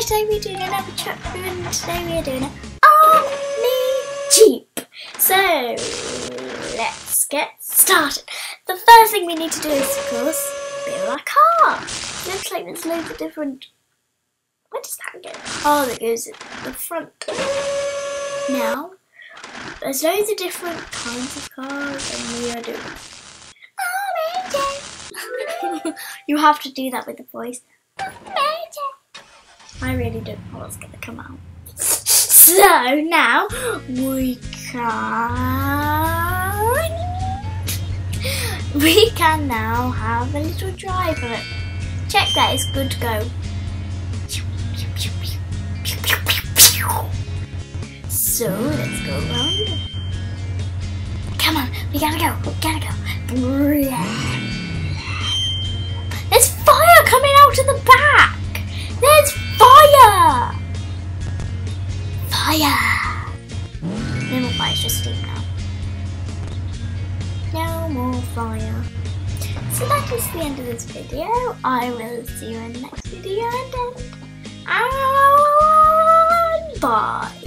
today we're doing another truck review, and today we are doing an Omni Jeep. So let's get started. The first thing we need to do is, of course, build our car. Looks like there's loads of different. Where does that go? Oh, that goes at the front. Now, there's loads of different kinds of cars, and we are doing Omni. You have to do that with the voice. I really don't know what's going to come out. So now we can now have a little drive of it. Check that, it's good to go. So let's go around. Come on, we gotta go. There's fire coming out of the back. There's fire! Fire! No more fire, it's just steam now. No more fire. So that is the end of this video. I will see you in the next video, and bye!